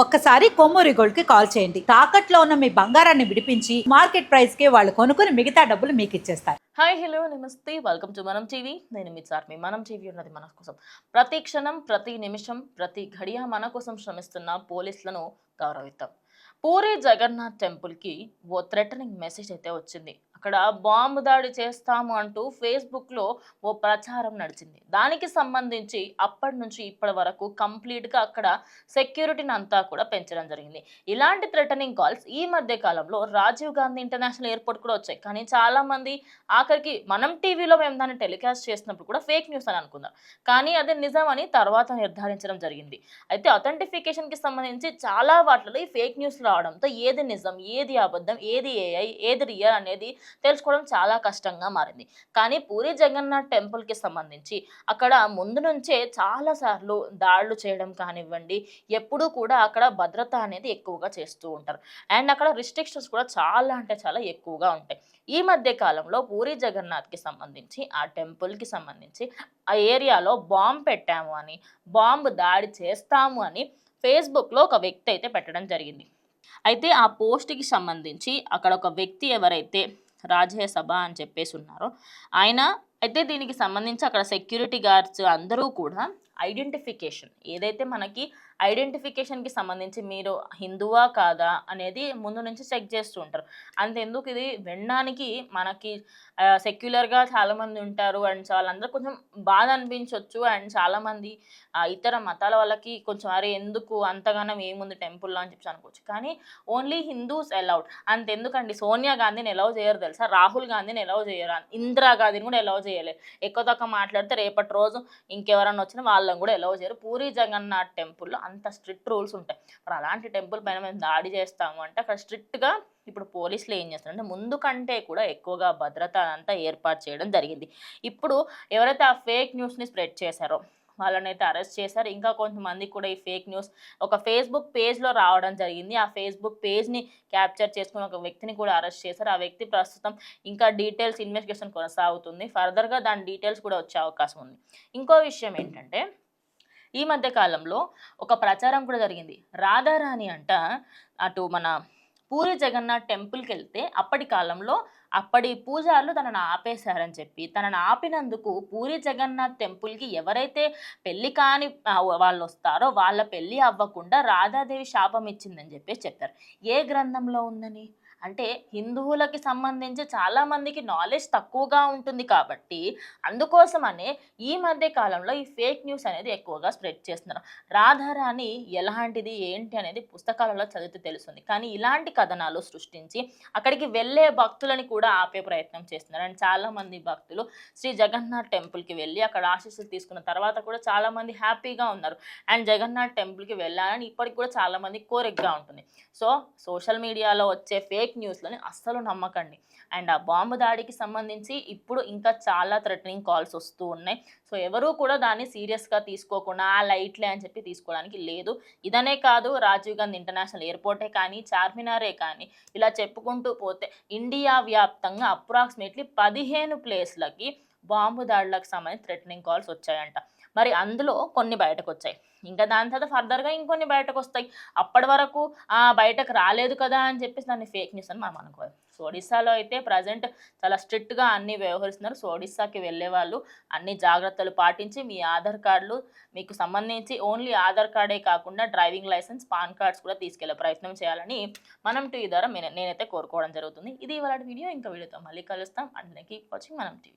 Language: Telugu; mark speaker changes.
Speaker 1: ఒక్కసారి కొమ్మూరి గోల్డ్ కి కాల్ చేయండి. తాకట్లో ఉన్న మీ బంగారాన్ని విడిపించి మార్కెట్ ప్రైస్ కి వాళ్ళు కొనుక్కుని మిగతా డబ్బులు మీకు ఇచ్చేస్తారు.
Speaker 2: హాయ్ హలో నమస్తే వెల్కమ్ టు మనం టీవీ. నేను మీ చార్మి. మనం టీవీ ఉన్నది మన కోసం. ప్రతి క్షణం, ప్రతి నిమిషం, ప్రతి ఘడియ మన కోసం శ్రమిస్తున్న పోలీసులను గౌరవిద్దాం. పూరి జగన్నాథ్ టెంపుల్ కి ఓ థ్రెటనింగ్ మెసేజ్ అయితే వచ్చింది. అక్కడ బాంబు దాడి చేస్తాము అంటూ ఫేస్బుక్ లో ఓ ప్రచారం నడిచింది. దానికి సంబంధించి అప్పటి నుంచి ఇప్పటి వరకు కంప్లీట్ గా అక్కడ సెక్యూరిటీని అంతా కూడా పెంచడం జరిగింది. ఇలాంటి థ్రెటనింగ్ కాల్స్ ఈ మధ్య కాలంలో రాజీవ్ గాంధీ ఇంటర్నేషనల్ ఎయిర్పోర్ట్ కూడా వచ్చాయి. కానీ చాలా మంది ఆఖరికి మనం టీవీలో మేము దాన్ని టెలికాస్ట్ చేసినప్పుడు కూడా ఫేక్ న్యూస్ అని అనుకుందాం. కానీ అది నిజం అని తర్వాత నిర్ధారించడం జరిగింది. అయితే అథెంటిఫికేషన్కి సంబంధించి చాలా వాటిలో ఈ ఫేక్ న్యూస్ రావడంతో ఏది నిజం, ఏది అబద్ధం, ఏది ఏఐ, ఏది రియల్ అనేది తెలుసుకోవడం చాలా కష్టంగా మారింది. కానీ పూరి జగన్నాథ్ టెంపుల్కి సంబంధించి అక్కడ ముందు నుంచే చాలాసార్లు దాడులు చేయడం కానివ్వండి, ఎప్పుడూ కూడా అక్కడ భద్రత అనేది ఎక్కువగా చేస్తూ ఉంటారు. అండ్ అక్కడ రిస్ట్రిక్షన్స్ కూడా చాలా అంటే చాలా ఎక్కువగా ఉంటాయి. ఈ మధ్య కాలంలో పూరి జగన్నాథ్కి సంబంధించి ఆ టెంపుల్కి సంబంధించి ఆ ఏరియాలో బాంబు పెట్టాము అని, బాంబు దాడి చేస్తాము అని ఫేస్బుక్లో ఒక వ్యక్తి అయితే పెట్టడం జరిగింది. అయితే ఆ పోస్ట్కి సంబంధించి అక్కడ ఒక వ్యక్తి ఎవరైతే రాజ్యసభ అని చెప్పేసి ఉన్నారో ఆయన అయితే దీనికి సంబంధించి అక్కడ సెక్యూరిటీ గార్డ్స్ అందరూ కూడా ఐడెంటిఫికేషన్ ఏదైతే మనకి ఐడెంటిఫికేషన్కి సంబంధించి మీరు హిందువా కాదా అనేది ముందు నుంచి చెక్ చేస్తూ ఉంటారు. అంతెందుకు ఇది వినడానికి మనకి సెక్యులర్గా చాలామంది ఉంటారు అండ్ వాళ్ళందరూ కొంచెం బాధ అనిపించవచ్చు. అండ్ చాలామంది ఇతర మతాల వాళ్ళకి కొంచెం అరే ఎందుకు అంతగానం ఏముంది టెంపుల్లో అని చెప్పి అనుకోవచ్చు. కానీ ఓన్లీ హిందూస్ అలౌడ్. అంతెందుకండి సోనియా గాంధీని ఎలవ్ చేయరు తెలుసా, రాహుల్ గాంధీని ఎలవ్ చేయరు, ఇందిరా గాంధీని కూడా ఎలవ్ చేయలేదు. ఎక్కువ తక్కువ మాట్లాడితే రేపటి రోజు ఇంకెవరన్నా వచ్చినా వాళ్ళని కూడా ఎలవ్ చేయరు. పూరి జగన్నాథ్ టెంపుల్లో అంత స్ట్రిక్ట్ రూల్స్ ఉంటాయి. మరి అలాంటి టెంపుల్ పైన మేము దాడి చేస్తాము అంటే అక్కడ స్ట్రిక్ట్గా ఇప్పుడు పోలీసులు ఏం చేస్తారు అంటే ముందు కంటే కూడా ఎక్కువగా భద్రత అంతా ఏర్పాటు చేయడం జరిగింది. ఇప్పుడు ఎవరైతే ఆ ఫేక్ న్యూస్ని స్ప్రెడ్ చేశారో వాళ్ళనైతే అరెస్ట్ చేశారు. ఇంకా కొంతమంది కూడా ఈ ఫేక్ న్యూస్ ఒక ఫేస్బుక్ పేజ్లో రావడం జరిగింది. ఆ ఫేస్బుక్ పేజ్ని క్యాప్చర్ చేసుకుని ఒక వ్యక్తిని కూడా అరెస్ట్ చేశారు. ఆ వ్యక్తి ప్రస్తుతం ఇంకా డీటెయిల్స్ ఇన్వెస్టిగేషన్ కొనసాగుతుంది. ఫర్దర్గా దాని డీటెయిల్స్ కూడా వచ్చే అవకాశం ఉంది. ఇంకో విషయం ఏంటంటే ఈ మధ్య కాలంలో ఒక ప్రచారం కూడా జరిగింది. రాధారాణి అంట అటు మన పూరి జగన్నాథ్ టెంపుల్కి వెళ్తే అప్పటి కాలంలో అప్పటి పూజారులు తనను ఆపేశారని చెప్పి, తనను ఆపినందుకు పూరి జగన్నాథ్ టెంపుల్కి ఎవరైతే పెళ్లి కాని వాళ్ళు వస్తారో వాళ్ళ పెళ్లి అవ్వకుండా రాధాదేవి శాపం ఇచ్చిందని చెప్పేసి చెప్పారు. ఏ గ్రంథంలో ఉందని? అంటే హిందువులకి సంబంధించి చాలామందికి నాలెడ్జ్ తక్కువగా ఉంటుంది కాబట్టి అందుకోసమనే ఈ మధ్య కాలంలో ఈ ఫేక్ న్యూస్ అనేది ఎక్కువగా స్ప్రెడ్ చేస్తున్నారు. రాధారాణి ఎలాంటిది ఏంటి అనేది పుస్తకాలలో చదివితే తెలుస్తుంది. కానీ ఇలాంటి కథనాలు సృష్టించి అక్కడికి వెళ్ళే భక్తులని కూడా ఆపే ప్రయత్నం చేస్తున్నారు. అండ్ చాలామంది భక్తులు శ్రీ జగన్నాథ్ టెంపుల్కి వెళ్ళి అక్కడ ఆశీస్సులు తీసుకున్న తర్వాత కూడా చాలామంది హ్యాపీగా ఉన్నారు. అండ్ జగన్నాథ్ టెంపుల్కి వెళ్ళాలని ఇప్పటికి కూడా చాలామంది కోరికగా ఉంటుంది. సో సోషల్ మీడియాలో వచ్చే ఫేక్ న్యూస్లని అస్సలు నమ్మకండి. అండ్ ఆ బాంబు దాడికి సంబంధించి ఇప్పుడు ఇంకా చాలా థ్రెటనింగ్ కాల్స్ వస్తూ ఉన్నాయి. సో ఎవరూ కూడా దాన్ని సీరియస్గా తీసుకోకుండా ఆ లైట్లే అని చెప్పి తీసుకోవడానికి లేదు. ఇదనే కాదు, రాజీవ్ గాంధీ ఇంటర్నేషనల్ ఎయిర్పోర్టే కానీ, చార్మినారే కానీ ఇలా చెప్పుకుంటూ పోతే ఇండియా వ్యాప్తంగా అప్రాక్సిమేట్లీ 15 ప్లేస్లకి బాంబు దాడులకు సంబంధించి థ్రెటనింగ్ కాల్స్ వచ్చాయంట. మరి అందులో కొన్ని బయటకు వచ్చాయి. ఇంకా దాని తర్వాత ఫర్దర్గా ఇంకొన్ని బయటకు వస్తాయి. అప్పటి వరకు బయటకు రాలేదు కదా అని చెప్పేసి దాన్ని ఫేక్ న్యూస్ అని మనం అనుకోవాలి. సో ఒడిస్సాలో అయితే ప్రజెంట్ చాలా స్ట్రిక్ట్గా అన్నీ వ్యవహరిస్తున్నారు. సో ఒడిస్సాకి వెళ్ళే వాళ్ళు అన్ని జాగ్రత్తలు పాటించి మీ ఆధార్ కార్డులు మీకు సంబంధించి ఓన్లీ ఆధార్ కార్డే కాకుండా డ్రైవింగ్ లైసెన్స్, పాన్ కార్డ్స్ కూడా తీసుకెళ్లే ప్రయత్నం చేయాలని మనం టీవీ ద్వారా నేనైతే కోరుకోవడం జరుగుతుంది. ఇది ఇవాళ వీడియో. ఇంకా వీడియోతో మళ్ళీ కలుస్తాం. అండ్ కీప్ వాచింగ్ మనం టీవీ.